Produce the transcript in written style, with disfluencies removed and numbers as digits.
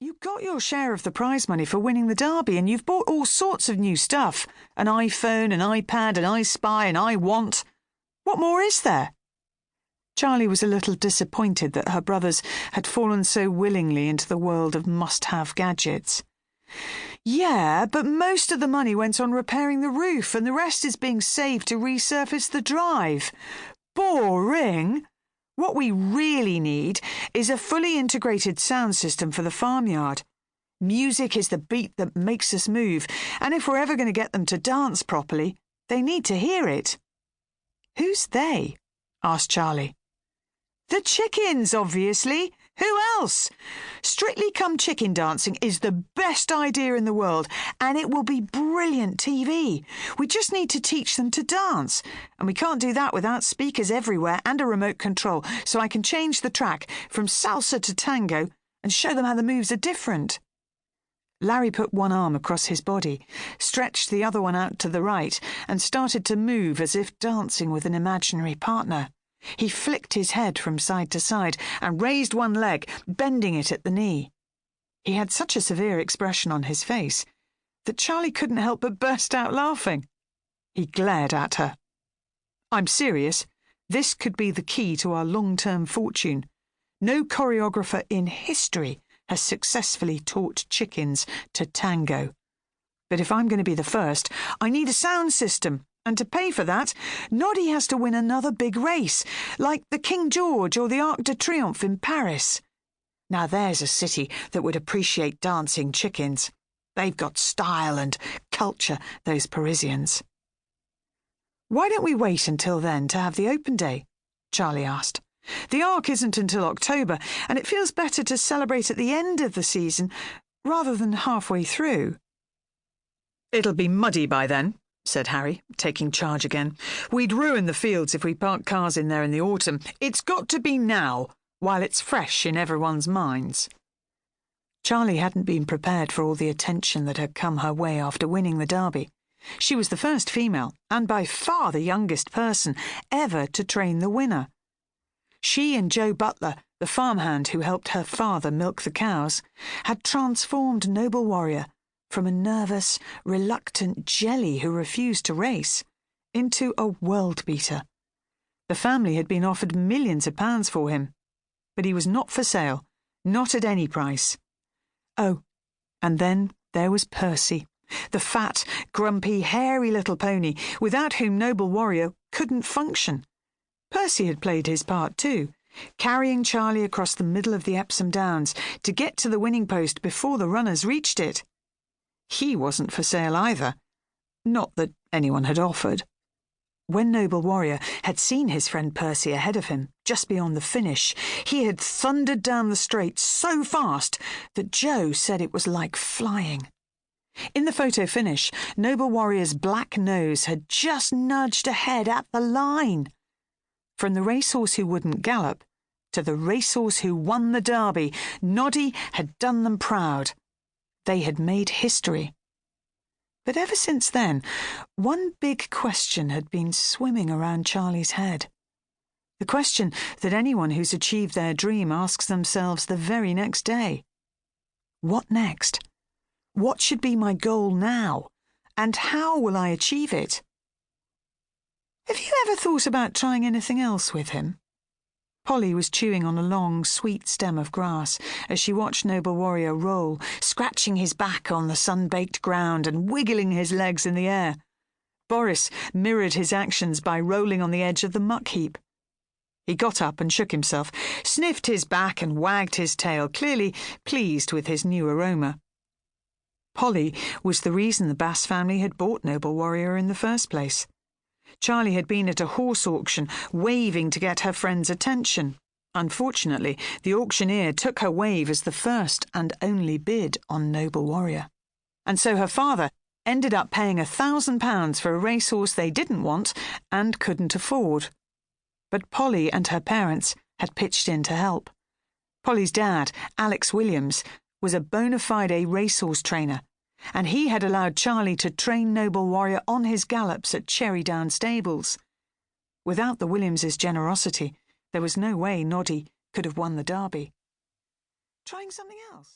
You got your share of the prize money for winning the derby, and you've bought all sorts of new stuff. An iPhone, an iPad, an iSpy, an iWant. What more is there? Charlie was a little disappointed that her brothers had fallen so willingly into the world of must-have gadgets. Yeah, but most of the money went on repairing the roof, and the rest is being saved to resurface the drive. Boring! What we really need is a fully integrated sound system for the farmyard. Music is the beat that makes us move, and if we're ever going to get them to dance properly, they need to hear it. Who's they? Asked Charlie. The chickens, obviously. Who else? Strictly Come Chicken dancing is the best idea in the world, and it will be brilliant TV. We just need to teach them to dance, and we can't do that without speakers everywhere and a remote control, so I can change the track from salsa to tango and show them how the moves are different. Larry put one arm across his body, stretched the other one out to the right, and started to move as if dancing with an imaginary partner. He flicked his head from side to side and raised one leg, bending it at the knee. He had such a severe expression on his face that Charlie couldn't help but burst out laughing. He glared at her. I'm serious. This could be the key to our long-term fortune. No choreographer in history has successfully taught chickens to tango. But if I'm going to be the first, I need a sound system. And to pay for that, Noddy has to win another big race, like the King George or the Arc de Triomphe in Paris. Now there's a city that would appreciate dancing chickens. They've got style and culture, those Parisians. Why don't we wait until then to have the open day? Charlie asked. The Arc isn't until October, and it feels better to celebrate at the end of the season rather than halfway through. It'll be muddy by then, said Harry, taking charge again. We'd ruin the fields if we parked cars in there in the autumn. It's got to be now, while it's fresh in everyone's minds. Charlie hadn't been prepared for all the attention that had come her way after winning the derby. She was the first female, and by far the youngest person, ever to train the winner. She and Joe Butler, the farmhand who helped her father milk the cows, had transformed Noble Warrior from a nervous, reluctant jelly who refused to race into a world-beater. The family had been offered millions of pounds for him, but he was not for sale, not at any price. Oh, and then there was Percy, the fat, grumpy, hairy little pony without whom Noble Warrior couldn't function. Percy had played his part too, carrying Charlie across the middle of the Epsom Downs to get to the winning post before the runners reached it. He wasn't for sale either. Not that anyone had offered. When Noble Warrior had seen his friend Percy ahead of him, just beyond the finish, he had thundered down the straight so fast that Joe said it was like flying. In the photo finish, Noble Warrior's black nose had just nudged ahead at the line. From the racehorse who wouldn't gallop to the racehorse who won the derby, Noddy had done them proud. They had made history. But ever since then, one big question had been swimming around Charlie's head. The question that anyone who's achieved their dream asks themselves the very next day. What next? What should be my goal now? And how will I achieve it? Have you ever thought about trying anything else with him? Polly was chewing on a long, sweet stem of grass as she watched Noble Warrior roll, scratching his back on the sun-baked ground and wiggling his legs in the air. Boris mirrored his actions by rolling on the edge of the muck heap. He got up and shook himself, sniffed his back and wagged his tail, clearly pleased with his new aroma. Polly was the reason the Bass family had bought Noble Warrior in the first place. Charlie had been at a horse auction, waving to get her friend's attention. Unfortunately, the auctioneer took her wave as the first and only bid on Noble Warrior. And so her father ended up paying £1,000 for a racehorse they didn't want and couldn't afford. But Polly and her parents had pitched in to help. Polly's dad, Alex Williams, was a bona fide racehorse trainer, and he had allowed Charlie to train Noble Warrior on his gallops at Cherry Down stables. Without the Williamses' generosity, there was no way Noddy could have won the derby. Trying something else?